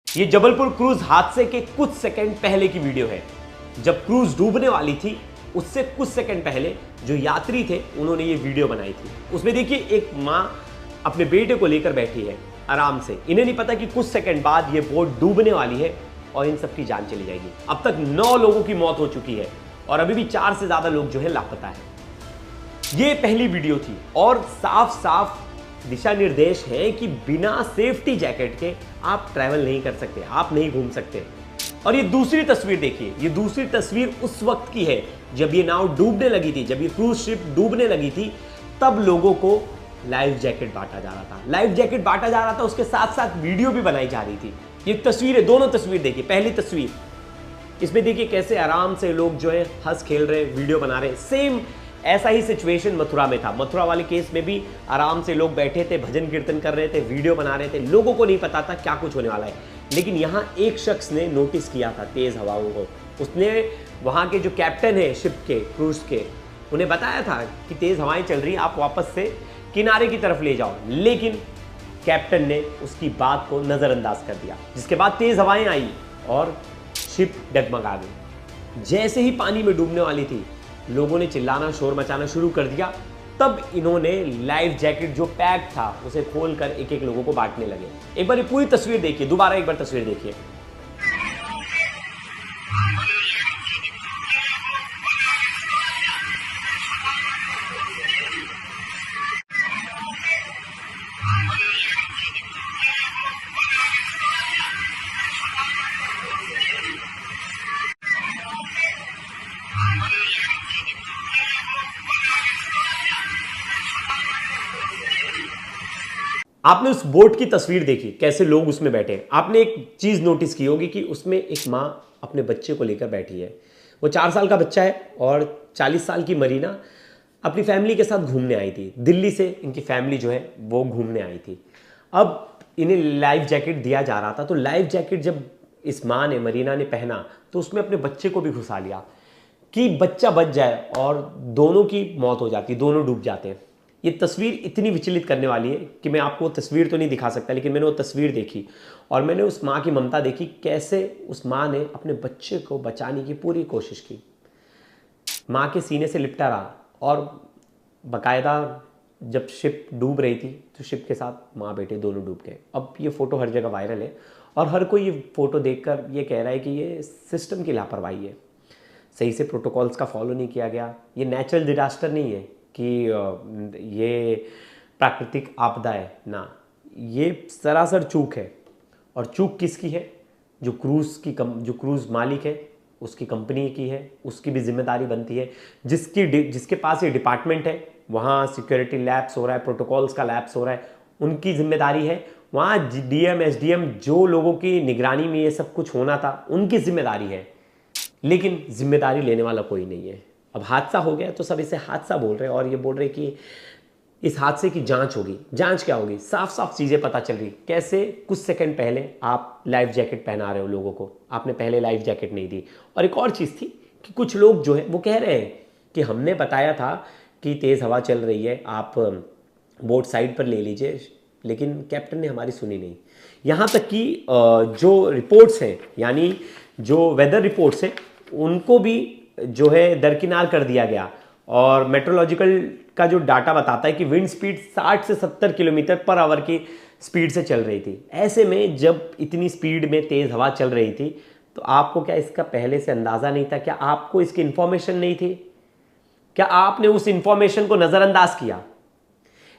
ये जबलपुर क्रूज हादसे के कुछ सेकंड पहले की वीडियो है। जब क्रूज डूबने वाली थी उससे कुछ सेकंड पहले जो यात्री थे उन्होंने ये वीडियो बनाई थी। उसमें देखिए एक माँ अपने बेटे को लेकर बैठी है आराम से। इन्हें नहीं पता कि कुछ सेकंड बाद ये बोट डूबने वाली है और इन सबकी जान चली जाएगी। अब तक 9 लोगों की मौत हो चुकी है और अभी भी 4 से ज्यादा लोग जो है लापता है। ये पहली वीडियो थी और साफ साफ दिशा निर्देश है कि बिना सेफ्टी जैकेट के आप ट्रैवल नहीं कर सकते, आप नहीं घूम सकते। और ये दूसरी तस्वीर देखिए, ये दूसरी तस्वीर उस वक्त की है जब ये नाव डूबने लगी थी, जब ये क्रूज शिप डूबने लगी थी, तब लोगों को लाइफ जैकेट बांटा जा रहा था। लाइफ जैकेट बांटा जा रहा था, उसके साथ साथ वीडियो भी बनाई जा रही थी। ये तस्वीर है, दोनों तस्वीर देखिए। पहली तस्वीर इसमें देखिए कैसे आराम से लोग जो है हंस खेल रहे, वीडियो बना रहे। सेम ऐसा ही सिचुएशन मथुरा में था। मथुरा वाले केस में भी आराम से लोग बैठे थे, भजन कीर्तन कर रहे थे, वीडियो बना रहे थे। लोगों को नहीं पता था क्या कुछ होने वाला है, लेकिन यहाँ एक शख्स ने नोटिस किया था तेज हवाओं को। उसने वहाँ के जो कैप्टन है शिप के, क्रूज के, उन्हें बताया था कि तेज हवाएं चल रही हैं, आप वापस से किनारे की तरफ ले जाओ। लेकिन कैप्टन ने उसकी बात को नजरअंदाज कर दिया, जिसके बाद तेज हवाएं आई और शिप डगमगा गई। जैसे ही पानी में डूबने वाली थी, लोगों ने चिल्लाना, शोर मचाना शुरू कर दिया। तब इन्होंने लाइफ जैकेट जो पैक था उसे खोलकर एक एक लोगों को बांटने लगे। एक बार ये पूरी तस्वीर देखिए, दोबारा एक बार तस्वीर देखिए। आपने उस बोट की तस्वीर देखी, कैसे लोग उसमें बैठे। आपने एक चीज नोटिस की होगी कि उसमें एक माँ अपने बच्चे को लेकर बैठी है। वो 4 साल का बच्चा है और 40 साल की मरीना अपनी फैमिली के साथ घूमने आई थी। दिल्ली से इनकी फैमिली जो है वो घूमने आई थी। अब इन्हें लाइफ जैकेट दिया जा रहा था, तो लाइफ जैकेट जब इस माँ ने, मरीना ने पहना, तो उसमें अपने बच्चे को भी घुसा लिया कि बच्चा बच जाए, और दोनों की मौत हो जाती, दोनों डूब जाते हैं। ये तस्वीर इतनी विचलित करने वाली है कि मैं आपको वो तस्वीर तो नहीं दिखा सकता, लेकिन मैंने वो तस्वीर देखी और मैंने उस माँ की ममता देखी, कैसे उस माँ ने अपने बच्चे को बचाने की पूरी कोशिश की। माँ के सीने से लिपटा रहा और बाकायदा जब शिप डूब रही थी तो शिप के साथ माँ बेटे दोनों डूब गए। अब ये फ़ोटो हर जगह वायरल है और हर कोई ये फ़ोटो देखकर ये कह रहा है कि ये सिस्टम की लापरवाही है, सही से प्रोटोकॉल्स का फॉलो नहीं किया गया। ये नेचुरल डिजास्टर नहीं है कि ये प्राकृतिक आपदा है ना, ये सरासर चूक है। और चूक किसकी है? जो क्रूज मालिक है उसकी, कंपनी की है, उसकी भी जिम्मेदारी बनती है। जिसके पास ये डिपार्टमेंट है, वहाँ सिक्योरिटी लैप्स हो रहा है, प्रोटोकॉल्स का लैप्स हो रहा है, उनकी जिम्मेदारी है। वहाँ डीएम एसडीएम जो लोगों की निगरानी में ये सब कुछ होना था, उनकी जिम्मेदारी है, लेकिन जिम्मेदारी लेने वाला कोई नहीं है। अब हादसा हो गया तो सब इसे हादसा बोल रहे हैं और ये बोल रहे कि इस हादसे की जांच होगी। जांच क्या होगी? साफ साफ चीज़ें पता चल रही। कैसे कुछ सेकंड पहले आप लाइफ जैकेट पहना रहे हो लोगों को, आपने पहले लाइफ जैकेट नहीं दी। और एक और चीज़ थी कि कुछ लोग जो है वो कह रहे हैं कि हमने बताया था कि तेज़ हवा चल रही है, आप बोट साइड पर ले लीजिए, लेकिन कैप्टन ने हमारी सुनी नहीं। यहाँ तक कि जो रिपोर्ट्स हैं, यानी जो वेदर रिपोर्ट्स हैं, उनको भी जो है दरकिनार कर दिया गया। और मेट्रोलॉजिकल का जो डाटा बताता है कि विंड स्पीड 60 से 70 किलोमीटर पर आवर की स्पीड से चल रही थी। ऐसे में जब इतनी स्पीड में तेज़ हवा चल रही थी, तो आपको क्या इसका पहले से अंदाज़ा नहीं था? क्या आपको इसकी इंफॉर्मेशन नहीं थी? क्या आपने उस इंफॉर्मेशन को नज़रअंदाज किया?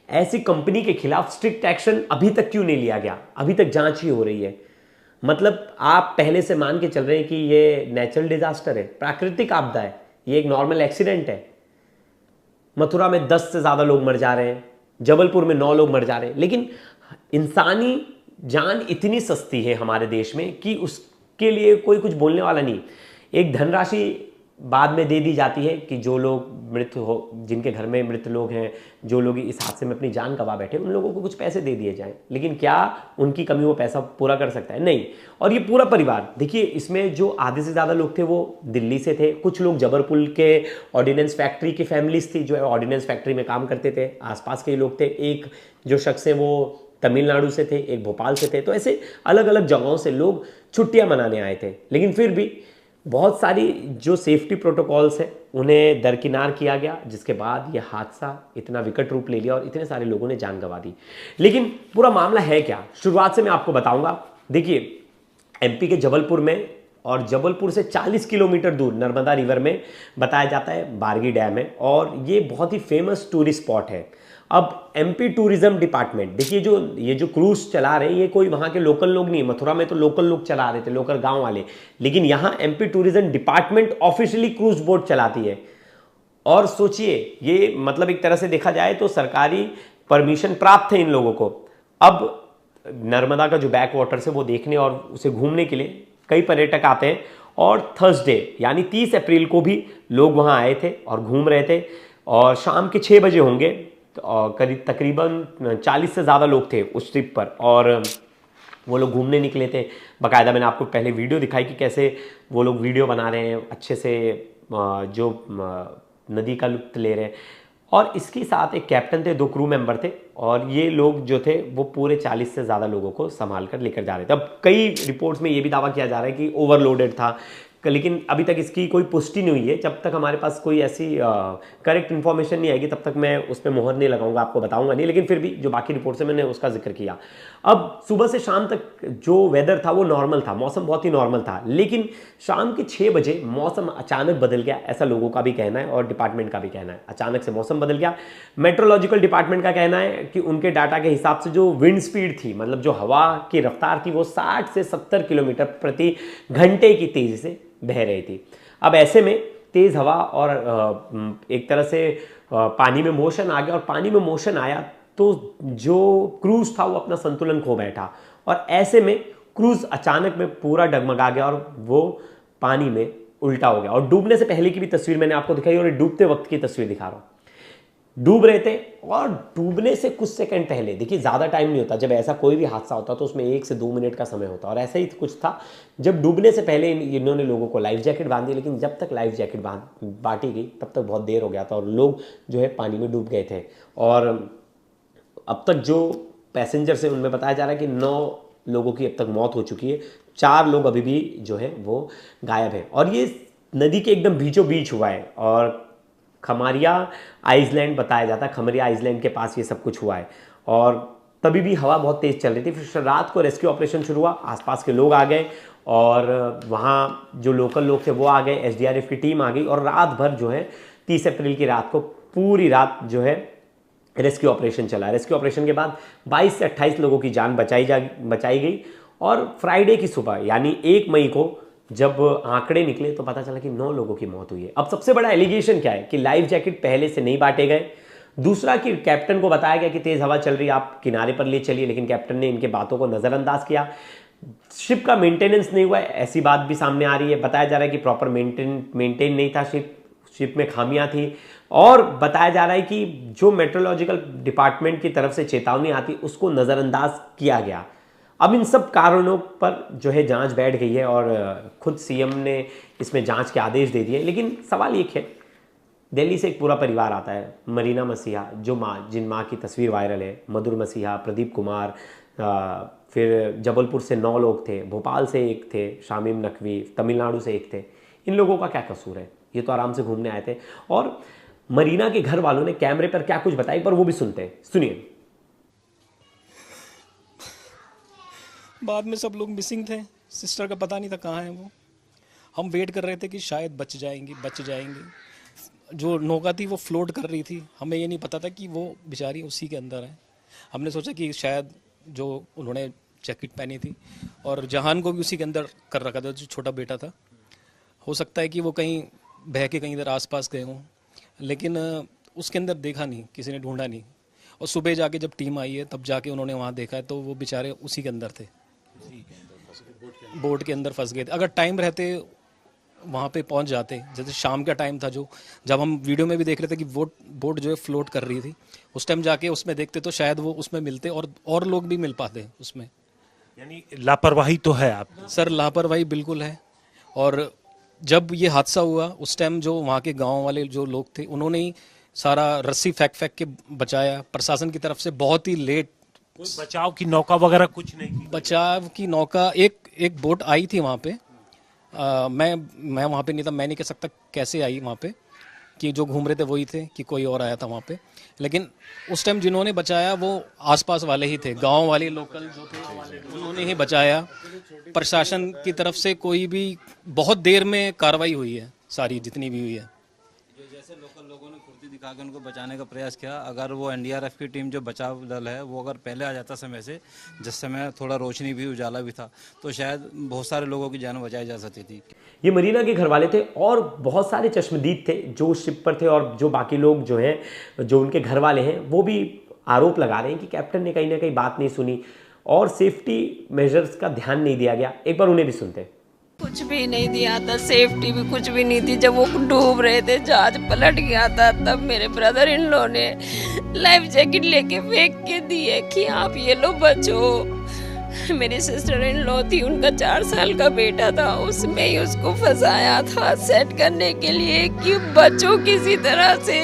ऐसी कंपनी के खिलाफ स्ट्रिक्ट एक्शन अभी तक क्यों नहीं लिया गया? अभी तक जांच ही हो रही है। मतलब आप पहले से मान के चल रहे हैं कि ये नेचुरल डिजास्टर है, प्राकृतिक आपदा है, ये एक नॉर्मल एक्सीडेंट है। मथुरा में 10 से ज़्यादा लोग मर जा रहे हैं, जबलपुर में 9 लोग मर जा रहे हैं, लेकिन इंसानी जान इतनी सस्ती है हमारे देश में कि उसके लिए कोई कुछ बोलने वाला नहीं। एक धनराशि बाद में दे दी जाती है कि जो लोग मृत हो, जिनके घर में मृत लोग हैं, जो लोग इस हादसे में अपनी जान गंवा बैठे, उन लोगों को कुछ पैसे दे दिए जाएं। लेकिन क्या उनकी कमी वो पैसा पूरा कर सकता है? नहीं। और ये पूरा परिवार देखिए, इसमें जो आधे से ज़्यादा लोग थे वो दिल्ली से थे, कुछ लोग जबलपुर के ऑर्डिनेंस फैक्ट्री की फैमिलीज थी, जो ऑर्डिनेंस फैक्ट्री में काम करते थे, आसपास के लोग थे। एक जो शख्स है वो तमिलनाडु से थे, एक भोपाल से थे। तो ऐसे अलग अलग जगहों से लोग छुट्टियां मनाने आए थे, लेकिन फिर भी बहुत सारी जो सेफ्टी प्रोटोकॉल्स है उन्हें दरकिनार किया गया, जिसके बाद ये हादसा इतना विकट रूप ले लिया और इतने सारे लोगों ने जान गंवा दी। लेकिन पूरा मामला है क्या, शुरुआत से मैं आपको बताऊंगा। देखिए, एमपी के जबलपुर में और जबलपुर से 40 किलोमीटर दूर नर्मदा रिवर में बताया जाता है बारगी डैम है, और ये बहुत ही फेमस टूरिस्ट स्पॉट है। अब एमपी टूरिज्म डिपार्टमेंट, देखिए ये जो क्रूज चला रहे हैं ये कोई वहाँ के लोकल लोग नहीं, मथुरा में तो लोकल लोग चला रहे थे, लोकल गांव वाले, लेकिन यहाँ MP tourism department officially cruise boat चलाती है। और सोचिए, ये मतलब एक तरह से देखा जाए तो सरकारी परमिशन प्राप्त है इन लोगों को। अब नर्मदा का जो बैक वाटर्स है वो देखने और उसे घूमने के लिए कई पर्यटक आते हैं, और थर्सडे यानी 30 अप्रैल को भी लोग वहाँ आए थे और घूम रहे थे, और शाम के 6 बजे होंगे, और करीब तकरीबन 40 से ज़्यादा लोग थे उस ट्रिप पर, और वो लोग घूमने निकले थे। बाकायदा मैंने आपको पहले वीडियो दिखाई कि कैसे वो लोग वीडियो बना रहे हैं, अच्छे से जो नदी का लुत्फ ले रहे हैं। और इसके साथ एक कैप्टन थे, 2 क्रू मेंबर थे, और ये लोग जो थे वो पूरे 40 से ज़्यादा लोगों को संभाल कर लेकर जा रहे थे। अब कई रिपोर्ट्स में ये भी दावा किया जा रहा है कि ओवरलोडेड था, लेकिन अभी तक इसकी कोई पुष्टि नहीं हुई है। जब तक हमारे पास कोई ऐसी करेक्ट इन्फॉर्मेशन नहीं आएगी तब तक मैं उस पर मोहर नहीं लगाऊंगा, आपको बताऊंगा नहीं। लेकिन फिर भी जो बाकी रिपोर्ट्स है मैंने उसका जिक्र किया। अब सुबह से शाम तक जो वेदर था वो नॉर्मल था, मौसम बहुत ही नॉर्मल था, लेकिन शाम के 6 बजे मौसम अचानक बदल गया, ऐसा लोगों का भी कहना है और डिपार्टमेंट का भी कहना है। अचानक से मौसम बदल गया। मेट्रोलॉजिकल डिपार्टमेंट का कहना है कि उनके डाटा के हिसाब से जो विंड स्पीड थी, मतलब जो हवा की रफ्तार थी, वो 60 से 70 किलोमीटर प्रति घंटे की तेजी से बह रही थी। अब ऐसे में तेज हवा और एक तरह से पानी में मोशन आ गया, और पानी में मोशन आया तो जो क्रूज था वो अपना संतुलन खो बैठा, और ऐसे में क्रूज अचानक में पूरा डगमगा गया और वो पानी में उल्टा हो गया। और डूबने से पहले की भी तस्वीर मैंने आपको दिखाई, और डूबते वक्त की तस्वीर दिखा रहा हूं। डूब रहे थे, और डूबने से कुछ सेकंड पहले, देखिए ज़्यादा टाइम नहीं होता जब ऐसा कोई भी हादसा होता तो उसमें 1 से 2 मिनट का समय होता, और ऐसा ही कुछ था। जब डूबने से पहले इन्होंने लोगों को लाइफ जैकेट बांधी, लेकिन जब तक लाइफ जैकेट बांटी गई तब तक बहुत देर हो गया था, और लोग जो है पानी में डूब गए थे। और अब तक जो पैसेंजर्स हैं उनमें बताया जा रहा है कि 9 लोगों की अब तक मौत हो चुकी है, 4 लोग अभी भी जो है वो गायब है। और ये नदी के एकदम बीचों बीच हुआ है, और खमरिया आइसलैंड बताया जाता है, खमरिया आइसलैंड के पास ये सब कुछ हुआ है। और तभी भी हवा बहुत तेज़ चल रही थी। फिर रात को रेस्क्यू ऑपरेशन शुरू हुआ, आसपास के लोग आ गए, और वहाँ जो लोकल लोग थे वो आ गए, एसडीआरएफ की टीम आ गई, और रात भर जो है 30 अप्रैल की रात को पूरी रात जो है रेस्क्यू ऑपरेशन चला। रेस्क्यू ऑपरेशन के बाद 22 से 28 लोगों की जान बचाई गई। और फ्राइडे की सुबह यानी 1 मई को जब आंकड़े निकले तो पता चला कि 9 लोगों की मौत हुई है। अब सबसे बड़ा एलिगेशन क्या है कि लाइफ जैकेट पहले से नहीं बांटे गए। दूसरा कि कैप्टन को बताया गया कि तेज हवा चल रही है, आप किनारे पर ले चलिए, लेकिन कैप्टन ने इनके बातों को नजरअंदाज किया। शिप का मेंटेनेंस नहीं हुआ है, ऐसी बात भी सामने आ रही है। बताया जा रहा है कि प्रॉपर मेंटेन नहीं था शिप में खामियां थी। और बताया जा रहा है कि जो मेट्रोलॉजिकल डिपार्टमेंट की तरफ से चेतावनी आती उसको नजरअंदाज किया गया। अब इन सब कारणों पर जो है जांच बैठ गई है, और खुद सीएम ने इसमें जांच के आदेश दे दिए। लेकिन सवाल एक है, दिल्ली से एक पूरा परिवार आता है, मरीना मसीहा जो जिन माँ की तस्वीर वायरल है, मधुर मसीहा, प्रदीप कुमार, फिर जबलपुर से 9 लोग थे, भोपाल से 1 थे, शामीम नकवी, तमिलनाडु से 1 थे। इन लोगों का क्या कसूर है? ये तो आराम से घूमने आए थे। और मरीना के घर वालों ने कैमरे पर क्या कुछ बताई, पर वो भी सुनते हैं, सुनिए। बाद में सब लोग मिसिंग थे, सिस्टर का पता नहीं था कहाँ है वो। हम वेट कर रहे थे कि शायद बच जाएंगे। जो नौका थी वो फ्लोट कर रही थी, हमें ये नहीं पता था कि वो बेचारी उसी के अंदर है। हमने सोचा कि शायद जो उन्होंने जैकेट पहनी थी, और जहान को भी उसी के अंदर कर रखा था, जो छोटा बेटा था, हो सकता है कि वो कहीं बह के कहीं इधर आसपास गए हों, लेकिन उसके अंदर देखा नहीं, किसी ने ढूंढा नहीं। और सुबह जाके जब टीम आई है तब जाके उन्होंने वहाँ देखा है, तो वो बेचारे उसी के अंदर थे, बोट के अंदर फंस गए थे। अगर टाइम रहते वहाँ पे पहुँच जाते, जैसे शाम का टाइम था, जो जब हम वीडियो में भी देख रहे थे कि बोट जो है फ्लोट कर रही थी, उस टाइम जाके उसमें देखते तो शायद वो उसमें मिलते, और लोग भी मिल पाते उसमें। यानी लापरवाही तो है आप? सर लापरवाही बिल्कुल है। और जब ये हादसा हुआ उस टाइम जो वहाँ के गाँव वाले जो लोग थे उन्होंने ही सारा रस्सी फेंक के बचाया। प्रशासन की तरफ से बहुत ही लेट कोई बचाव की नौका वगैरह कुछ नहीं की? बचाव की नौका एक बोट आई थी वहाँ पे। मैं वहाँ पे नहीं था, मैं नहीं कह सकता कैसे आई वहाँ पे, कि जो घूम रहे थे वही थे कि कोई और आया था वहाँ पे। लेकिन उस टाइम जिन्होंने बचाया वो आसपास वाले ही थे, गांव वाले लोकल जो थे उन्होंने ही बचाया। प्रशासन की तरफ से कोई भी बहुत देर में कार्रवाई हुई है, सारी जितनी भी हुई है। जैसे लोकल लोगों ने फुर्ती दिखा के उनको बचाने का प्रयास किया। अगर वो एनडीआरएफ की टीम जो बचाव दल है वो अगर पहले आ जाता समय से, जिस समय थोड़ा रोशनी भी उजाला भी था, तो शायद बहुत सारे लोगों की जान बचाई जा सकती थी। ये मरीना के घर वाले थे और बहुत सारे चश्मदीद थे जो शिप पर थे, और जो बाकी लोग जो हैं, जो उनके घर वाले हैं, वो भी आरोप लगा रहे हैं कि कैप्टन ने कहीं ना कहीं बात नहीं सुनी और सेफ्टी मेजर्स का ध्यान नहीं दिया गया। एक बार उन्हें भी सुनते हैं। कुछ भी नहीं दिया था, सेफ्टी भी कुछ भी नहीं थी। जब वो डूब रहे थे, जहाज पलट गया था, तब मेरे ब्रदर इन लोगों ने लाइफ जैकेट लेके फेंक के दिए कि आप ये लो बचो। मेरी सिस्टर इन लॉ थी, उनका 4 साल का बेटा था, उसमें ही उसको फंसाया था सेट करने के लिए कि बचो किसी तरह से।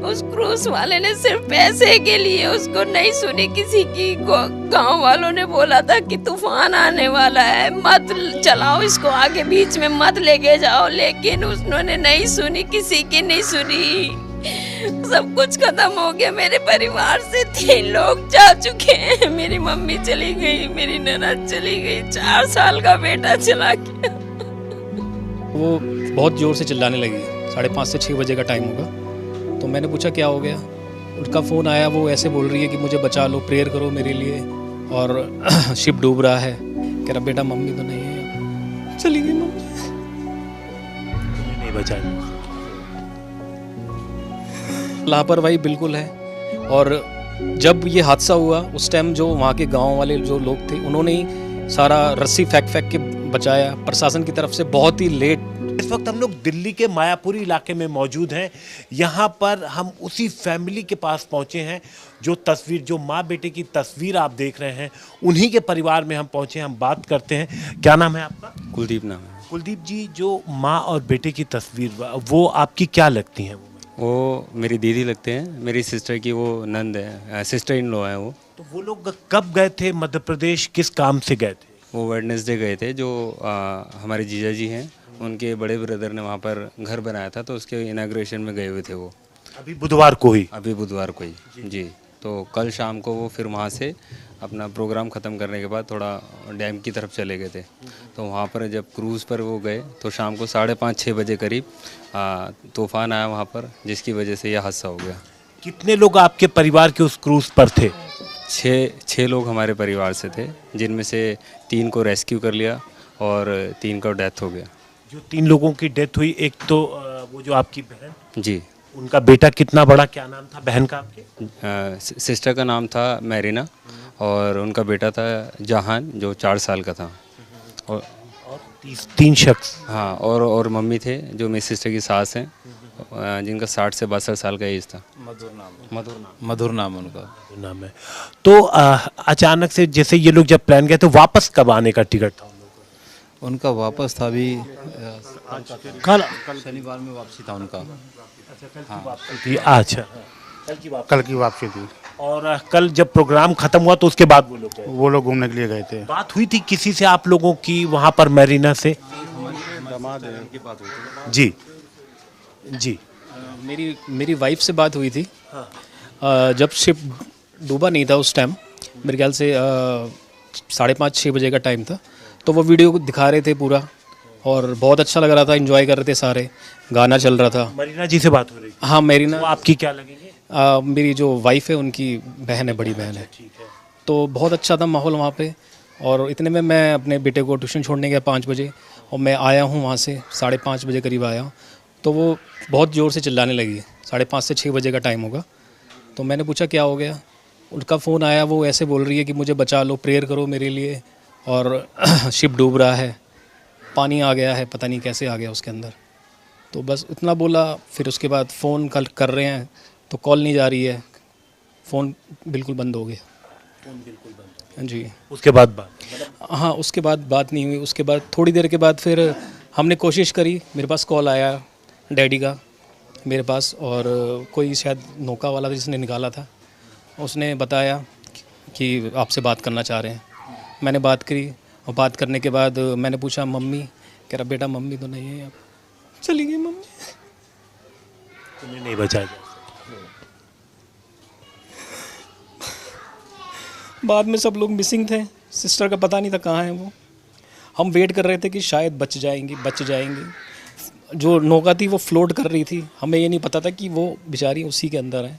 उस क्रूज वाले ने सिर्फ पैसे के लिए उसको नहीं सुनी किसी की। गांव वालों ने बोला था कि तूफान आने वाला है, मत चलाओ इसको आगे, बीच में मत लेके जाओ, लेकिन उन्होंने नहीं सुनी, किसी की नहीं सुनी। सब कुछ खत्म हो गया। मेरे परिवार से 3 लोग जा चुके हैं। मेरी मम्मी चली गई, मेरी ननद चली गई, 4 साल का बेटा चला गया। वो बहुत ज़ोर से चिल्लाने लगी। 5:30 से 6 बजे का टाइम होगा। तो मैंने पूछा क्या हो गया। उनका फ़ोन आया, वो ऐसे बोल रही है कि मुझे बचा लो, प्रेयर करो मेरे लिए, और शिप डूब रहा है। कह रहा बेटा मम्मी तो नहीं है, चली गई मम्मी, नहीं बचा। लापरवाही बिल्कुल है। और जब ये हादसा हुआ उस टाइम जो वहाँ के गांव वाले जो लोग थे उन्होंने ही सारा रस्सी फेंक फेंक के बचाया। प्रशासन की तरफ से बहुत ही लेट। इस वक्त हम लोग दिल्ली के मायापुरी इलाके में मौजूद हैं। यहाँ पर हम उसी फैमिली के पास पहुँचे हैं जो तस्वीर, जो माँ बेटे की तस्वीर आप देख रहे हैं, उन्हीं के परिवार में हम पहुँचे हैं। हम बात करते हैं। क्या नाम है आपका? कुलदीप नाम है। कुलदीप जी, जो माँ और बेटे की तस्वीर, वो आपकी क्या लगती हैं? वो मेरी दीदी लगते हैं, मेरी सिस्टर की वो नंद है, सिस्टर इन लॉ है वो। तो वो लोग कब गए थे मध्य प्रदेश, किस काम से गए थे? वो वेडनेसडे गए थे। जो हमारे जीजा जी हैं उनके बड़े ब्रदर ने वहाँ पर घर बनाया था, तो उसके इनाग्रेशन में गए हुए थे वो। अभी बुधवार को ही? अभी बुधवार को ही जी। तो कल शाम को वो फिर वहाँ से अपना प्रोग्राम ख़त्म करने के बाद थोड़ा डैम की तरफ चले गए थे। तो वहाँ पर जब क्रूज़ पर वो गए तो शाम को 5:30-6 बजे करीब तूफ़ान आया वहाँ पर, जिसकी वजह से यह हादसा हो गया। कितने लोग आपके परिवार के उस क्रूज़ पर थे? 6 लोग हमारे परिवार से थे, जिनमें से 3 को रेस्क्यू कर लिया और 3 का डेथ हो गया। जो 3 लोगों की डेथ हुई, एक तो वो जो आपकी बहन, जी, उनका बेटा कितना बड़ा, क्या नाम था बहन का आपके? सिस्टर का नाम था मैरिना और उनका बेटा था जहान, जो 4 साल का था। और 3 शख्स? हाँ, और मम्मी थे जो मेरी सिस्टर की सास हैं, जिनका 60 से 62 साल का एज था। मधुर नाम उनका नाम है। तो अचानक से जैसे ये लोग जब प्लान गए तो वापस कब आने का टिकट था उनका? वापस था अभी कल शनिवार में वापसी था उनका। थी? अच्छा, कल की वापसी थी। और कल जब प्रोग्राम खत्म हुआ तो उसके बाद वो लोग घूमने के लिए गए थे। बात हुई थी किसी से आप लोगों की वहाँ पर मैरिना से? जी जी। मेरी वाइफ से बात हुई थी। जब शिप डूबा नहीं था उस टाइम, मेरे ख्याल से 5:30-6 बजे का टाइम था। तो वो वीडियो दिखा रहे थे पूरा और बहुत अच्छा लग रहा था, एंजॉय कर रहे थे सारे, गाना चल रहा था। मरीना जी से बात हो रही थी? हाँ, मरीना। वो आपकी क्या लगेंगे? मेरी जो वाइफ है उनकी बहन है, बड़ी बहन है। तो बहुत अच्छा था माहौल वहाँ पे। और इतने में मैं अपने बेटे को ट्यूशन छोड़ने गया 5 बजे, और मैं आया हूँ वहाँ से 5:30 बजे करीब आया हूँ। तो वो बहुत ज़ोर से चिल्लाने लगी। 5:30 से 6 बजे का टाइम होगा। तो मैंने पूछा क्या हो गया। उनका फ़ोन आया, वो ऐसे बोल रही है कि मुझे बचा लो, प्रेयर करो मेरे लिए, और शिप डूब रहा है, पानी आ गया है, पता नहीं कैसे आ गया उसके अंदर। तो बस इतना बोला। फिर उसके बाद फ़ोन कल कर रहे हैं तो कॉल नहीं जा रही है, फ़ोन बिल्कुल बंद हो गया जी। उसके बाद हाँ, उसके बाद बात नहीं हुई। उसके बाद थोड़ी देर के बाद फिर हमने कोशिश करी, मेरे पास कॉल आया डैडी का मेरे पास, और कोई शायद नौका वाला जिसने निकाला था, उसने बताया कि आपसे बात करना चाह रहे हैं। मैंने बात करी और बात करने के बाद मैंने पूछा मम्मी, कह रहा बेटा मम्मी तो नहीं है यहाँ, चली गई मम्मी। तुम्हें नहीं बचाया? बाद में सब लोग मिसिंग थे, सिस्टर का पता नहीं था कहाँ है वो। हम वेट कर रहे थे कि शायद बच जाएंगी। जो नौका थी वो फ्लोट कर रही थी, हमें ये नहीं पता था कि वो बेचारी उसी के अंदर है।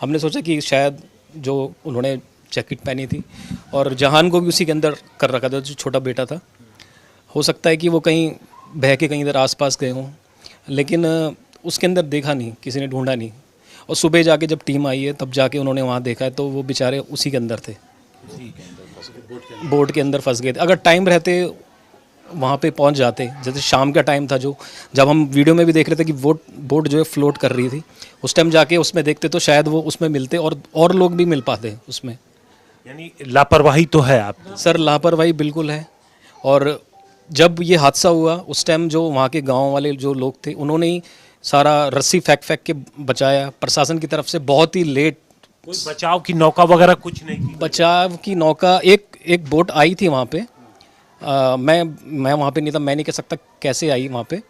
हमने सोचा कि शायद जो उन्होंने जैकेट पहनी थी और जहान को भी उसी के अंदर कर रखा था, जो छोटा बेटा था, हो सकता है कि वो कहीं बह के कहीं इधर आसपास गए हों, लेकिन उसके अंदर देखा नहीं, किसी ने ढूंढा नहीं। और सुबह जाके जब टीम आई है तब जाके उन्होंने वहाँ देखा है तो वो बेचारे उसी के अंदर थे, बोट के अंदर फंस गए थे। अगर टाइम रहते वहाँ पे पहुँच जाते, जैसे शाम का टाइम था जो, जब हम वीडियो में भी देख रहे थे कि बोट जो है फ्लोट कर रही थी, उस टाइम जाके उसमें देखते तो शायद वो उसमें मिलते और लोग भी मिल पाते उसमें। यानी लापरवाही तो है आप? सर लापरवाही बिल्कुल है। और जब ये हादसा हुआ उस टाइम जो वहाँ के गांव वाले जो लोग थे उन्होंने ही सारा रस्सी फेंक के बचाया। प्रशासन की तरफ से बहुत ही लेट, कोई बचाव की नौका वगैरह कुछ नहीं की? बचाव की नौका एक बोट आई थी वहाँ पे। मैं वहाँ पे नहीं था, मैं नहीं कह सकता कैसे आई वहाँ पे,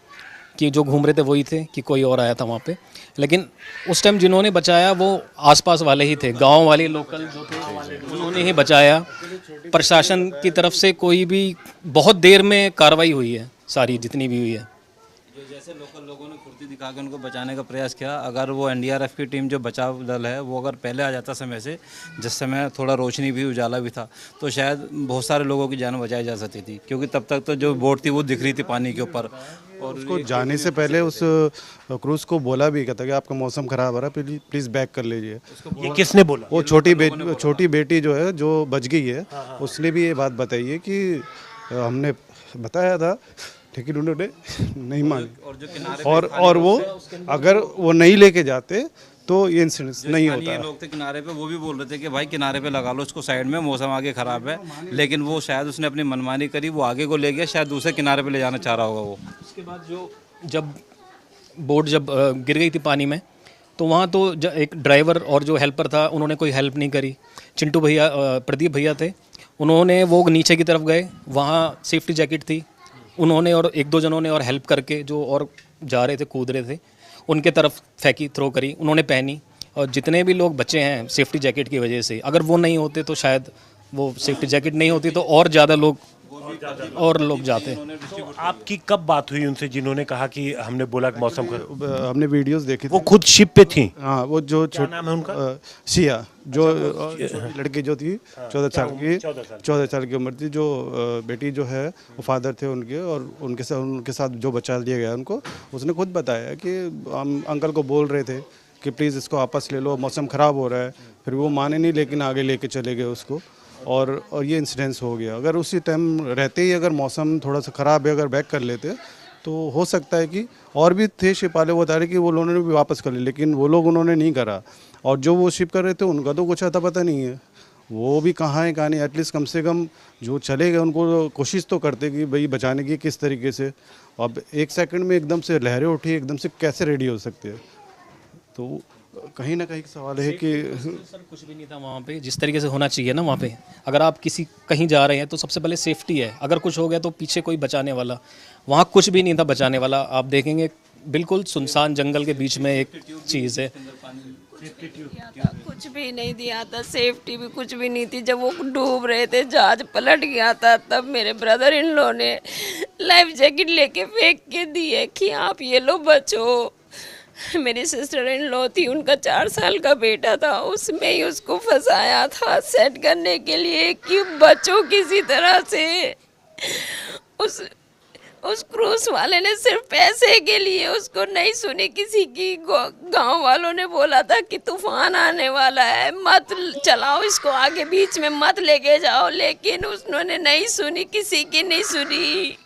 कि जो घूम रहे थे वही थे कि कोई और आया था वहाँ पे। लेकिन उस टाइम जिन्होंने बचाया वो आसपास वाले ही थे, गांव वाले लोकल जो थे उन्होंने ही बचाया। प्रशासन की तरफ से कोई भी बहुत देर में कार्रवाई हुई है, सारी जितनी भी हुई है। जो जैसे लोकल लोगों ने फुर्ती दिखा के उनको बचाने का प्रयास किया, अगर वो एनडीआरएफ की टीम जो बचाव दल है वो अगर पहले आ जाता समय से, जिस समय थोड़ा रोशनी भी उजाला भी था, तो शायद बहुत सारे लोगों की जान बचाई जा सकती थी, क्योंकि तब तक तो जो बोट थी वो दिख रही थी पानी के ऊपर। और उसको जाने से पहले उस क्रूज को बोला भी कहता कि आपका मौसम खराब है, प्लीज बैक कर लीजिए। ये किसने बोला? वो छोटी बेटी जो है जो बच गई है, उसने भी ये बात बताई है कि हमने बताया था लेकिन उन्होंने नहीं मानी। और वो अगर वो नहीं लेके जाते तो ये इंसिडेंट नहीं होता। लोग थे किनारे पे, वो भी बोल रहे थे कि भाई किनारे पे लगा लो उसको साइड में, मौसम आगे खराब है, लेकिन वो शायद उसने अपनी मनमानी करी, वो आगे को ले गया, शायद दूसरे किनारे पे ले जाना चाह रहा होगा वो। उसके बाद जब बोट गिर गई थी पानी में, तो वहाँ तो एक ड्राइवर और जो हेल्पर था उन्होंने कोई हेल्प नहीं करी। चिंटू भैया, प्रदीप भैया थे, उन्होंने वो नीचे की तरफ गए, वहाँ सेफ्टी जैकेट थी, उन्होंने और एक दो जनों ने और हेल्प करके जो और जा रहे थे, कूद रहे थे, उनके तरफ फेंकी, थ्रो करी, उन्होंने पहनी। और जितने भी लोग बचे हैं सेफ्टी जैकेट की वजह से, अगर वो नहीं होते तो शायद वो सेफ्टी जैकेट नहीं होती तो और ज़्यादा लोग जाते। आपकी कब बात हुई उनसे जिन्होंने कहा कि हमने बोला कि मौसम खराब? हमने वीडियोस देखी वो खुद शिप पे थी? हाँ, वो जो क्या नाम है उनका? सिया, जो लड़की जो थी 14 साल की उम्र थी, जो बेटी जो है वो फादर थे उनके, और उनके साथ जो बचा लिया गया उनको, उसने खुद बताया कि हम अंकल को बोल रहे थे कि प्लीज़ इसको वापस ले लो, मौसम ख़राब हो रहा है, फिर वो माने नहीं, लेकिन आगे लेके चले गए उसको, और ये इंसिडेंस हो गया। अगर उसी टाइम रहते ही अगर मौसम थोड़ा सा ख़राब है, अगर बैक कर लेते तो हो सकता है कि और भी थे शिप वाले, वो बता रहे कि वो लोगों ने भी वापस कर लिया, लेकिन वो लोग उन्होंने नहीं करा। और जो वो शिप कर रहे थे उनका तो कुछ आता पता नहीं है, वो भी कहाँ है कहाँ नहीं। एटलीस्ट कम से कम जो चले गए उनको कोशिश तो करते कि भाई बचाने की किस तरीके से। अब एक सेकंड में एकदम से लहरें उठी, एकदम से कैसे रेडी हो सकते हैं? तो कहीं ना कहीं सवाल है कि सर कुछ भी नहीं था वहाँ पे जिस तरीके से होना चाहिए ना। वहाँ पे अगर आप कहीं जा रहे हैं तो सबसे पहले सेफ्टी है, अगर कुछ हो गया तो पीछे कोई बचाने वाला, वहाँ कुछ भी नहीं था बचाने वाला। आप देखेंगे बिल्कुल सुनसान जंगल के बीच में एक चीज़ है, कुछ भी नहीं दिया था, सेफ्टी भी कुछ भी नहीं थी। जब वो डूब रहे थे, जहाज पलट गया था, तब मेरे ब्रदर इन लॉ ने लाइफ जैकेट लेके फेंक के दिए कि आप ये लो बचो। मेरी सिस्टर इन लॉ थी, उनका 4 साल का बेटा था, उसमें ही उसको फंसाया था सेट करने के लिए कि बचो किसी तरह से। उस क्रूज वाले ने सिर्फ पैसे के लिए उसको नहीं सुनी किसी की। गांव वालों ने बोला था कि तूफान आने वाला है, मत चलाओ इसको आगे, बीच में मत लेके जाओ, लेकिन उन्होंने नहीं सुनी, किसी की नहीं सुनी।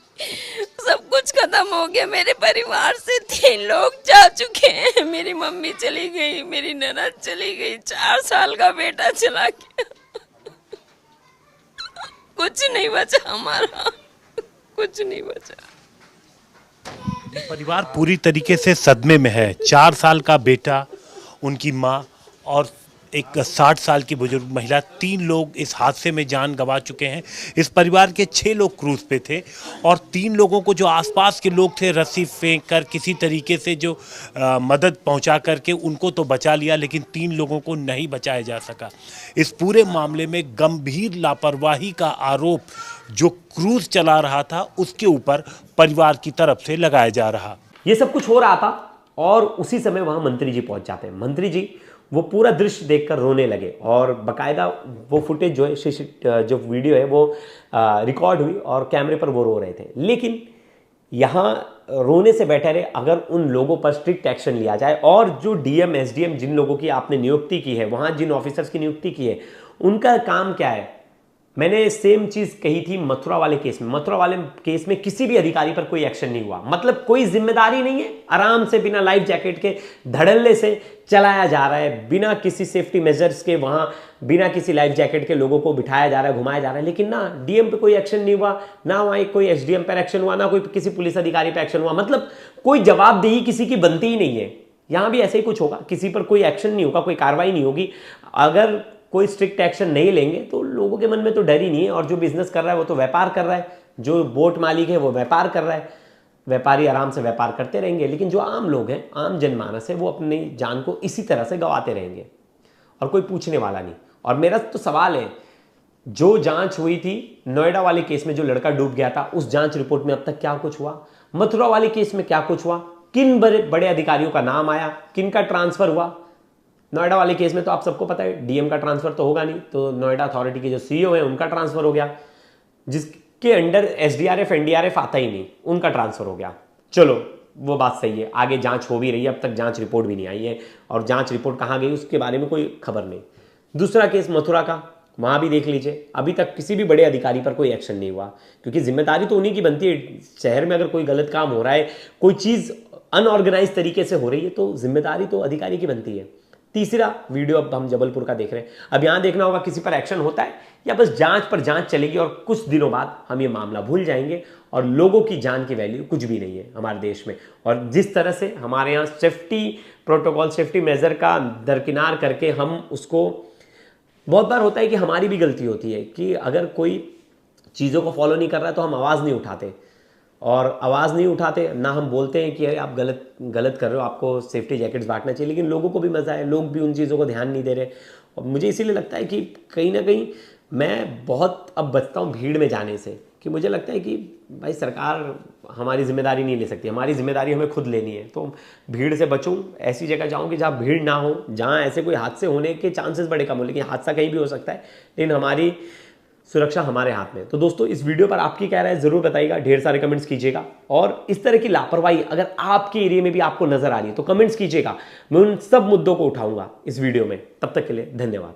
सब कुछ खत्म हो गया। मेरे परिवार से 3 लोग जा चुके हैं। मेरी मम्मी चली गई, मेरी ननद चली गई, 4 साल का बेटा चला गया। कुछ नहीं बचा हमारा, कुछ नहीं बचा। परिवार पूरी तरीके से सदमे में है। 4 साल का बेटा, उनकी माँ और एक 60 साल की बुजुर्ग महिला, 3 लोग इस हादसे में जान गंवा चुके हैं। इस परिवार के 6 लोग क्रूज पे थे और 3 लोगों को जो आसपास के लोग थे रस्सी फेंक कर किसी तरीके से जो मदद पहुंचा करके उनको तो बचा लिया, लेकिन 3 लोगों को नहीं बचाया जा सका। इस पूरे मामले में गंभीर लापरवाही का आरोप जो क्रूज चला रहा था उसके ऊपर परिवार की तरफ से लगाया जा रहा। ये सब कुछ हो रहा था और उसी समय वहां मंत्री जी पहुंच जाते हैं। मंत्री जी वो पूरा दृश्य देखकर रोने लगे और बकायदा वो फुटेज जो है, जो वीडियो है वो रिकॉर्ड हुई और कैमरे पर वो रो रहे थे। लेकिन यहाँ रोने से बेटर है अगर उन लोगों पर स्ट्रिक्ट एक्शन लिया जाए और जो डीएम एसडीएम जिन लोगों की आपने नियुक्ति की है, वहां जिन ऑफिसर्स की नियुक्ति की है, उनका काम क्या है। मैंने सेम चीज कही थी मथुरा वाले केस में। मथुरा वाले केस में किसी भी अधिकारी पर कोई एक्शन नहीं हुआ, मतलब कोई जिम्मेदारी नहीं है। आराम से बिना लाइफ जैकेट के धड़ल्ले से चलाया जा रहा है, बिना किसी सेफ्टी मेजर्स के, वहां बिना किसी लाइफ जैकेट के लोगों को बिठाया जा रहा है, घुमाया जा रहा है। लेकिन ना डीएम पे कोई एक्शन नहीं हुआ, ना वहां कोई एसडीएम पर एक्शन हुआ, ना कोई किसी पुलिस अधिकारी पर एक्शन हुआ। मतलब कोई जवाबदेही किसी की बनती ही नहीं है। यहां भी ऐसे ही कुछ होगा, किसी पर कोई एक्शन नहीं होगा, कोई कार्रवाई नहीं होगी। अगर कोई स्ट्रिक्ट एक्शन नहीं लेंगे तो लोगों के मन में तो डर ही नहीं है। और जो बिजनेस कर रहा है वो तो व्यापार कर रहा है, जो बोट मालिक है वो व्यापार कर रहा है, व्यापारी आराम से व्यापार करते रहेंगे। लेकिन जो आम लोग हैं, आम जनमानस है, वो अपनी जान को इसी तरह से गंवाते रहेंगे और कोई पूछने वाला नहीं। और मेरा तो सवाल है, जो जांच हुई थी नोएडा वाले केस में जो लड़का डूब गया था, उस जांच रिपोर्ट में अब तक क्या कुछ हुआ? मथुरा वाले केस में क्या कुछ हुआ? किन बड़े अधिकारियों का नाम आया, किन का ट्रांसफर हुआ? नोएडा वाले केस में तो आप सबको पता है डीएम का ट्रांसफर तो होगा नहीं, तो नोएडा अथॉरिटी के जो सीईओ हैं उनका ट्रांसफर हो गया, जिसके अंडर एसडीआरएफ एनडीआरएफ आता ही नहीं, उनका ट्रांसफर हो गया। चलो वो बात सही है, आगे जांच हो भी रही है, अब तक जांच रिपोर्ट भी नहीं आई है और जांच रिपोर्ट कहाँ गई उसके बारे में कोई खबर नहीं। दूसरा केस मथुरा का, वहां भी देख लीजिए, अभी तक किसी भी बड़े अधिकारी पर कोई एक्शन नहीं हुआ, क्योंकि जिम्मेदारी तो उन्हीं की बनती है। शहर में अगर कोई गलत काम हो रहा है, कोई चीज अनऑर्गेनाइज तरीके से हो रही है, तो जिम्मेदारी तो अधिकारी की बनती है। तीसरा वीडियो अब हम जबलपुर का देख रहे हैं। अब यहां देखना होगा किसी पर एक्शन होता है या बस जांच पर जांच चलेगी और कुछ दिनों बाद हम ये मामला भूल जाएंगे और लोगों की जान की वैल्यू कुछ भी नहीं है हमारे देश में। और जिस तरह से हमारे यहाँ सेफ्टी प्रोटोकॉल, सेफ्टी मेजर का दरकिनार करके हम उसको, बहुत बार होता है कि हमारी भी गलती होती है कि अगर कोई चीज़ों को फॉलो नहीं कर रहा है तो हम आवाज़ नहीं उठाते, और आवाज़ नहीं उठाते ना, हम बोलते हैं कि आप गलत कर रहे हो, आपको सेफ्टी जैकेट्स बांटना चाहिए। लेकिन लोगों को भी मज़ा है, लोग भी उन चीज़ों को ध्यान नहीं दे रहे। और मुझे इसीलिए लगता है कि कहीं ना कहीं मैं बहुत अब बचता हूँ भीड़ में जाने से, कि मुझे लगता है कि भाई सरकार हमारी जिम्मेदारी नहीं ले सकती, हमारी जिम्मेदारी हमें खुद लेनी है। तो भीड़ से बचूं, ऐसी जगह जाऊं कि जहाँ भीड़ ना हो, जहाँ ऐसे कोई हादसे होने के चांसेस बड़े कम हो। लेकिन हादसा कहीं भी हो सकता है, लेकिन हमारी सुरक्षा हमारे हाथ में। तो दोस्तों इस वीडियो पर आपकी क्या राय है जरूर बताइएगा, ढेर सारे कमेंट्स कीजिएगा। और इस तरह की लापरवाही अगर आपके एरिया में भी आपको नजर आ रही है तो कमेंट्स कीजिएगा, मैं उन सब मुद्दों को उठाऊंगा इस वीडियो में। तब तक के लिए धन्यवाद।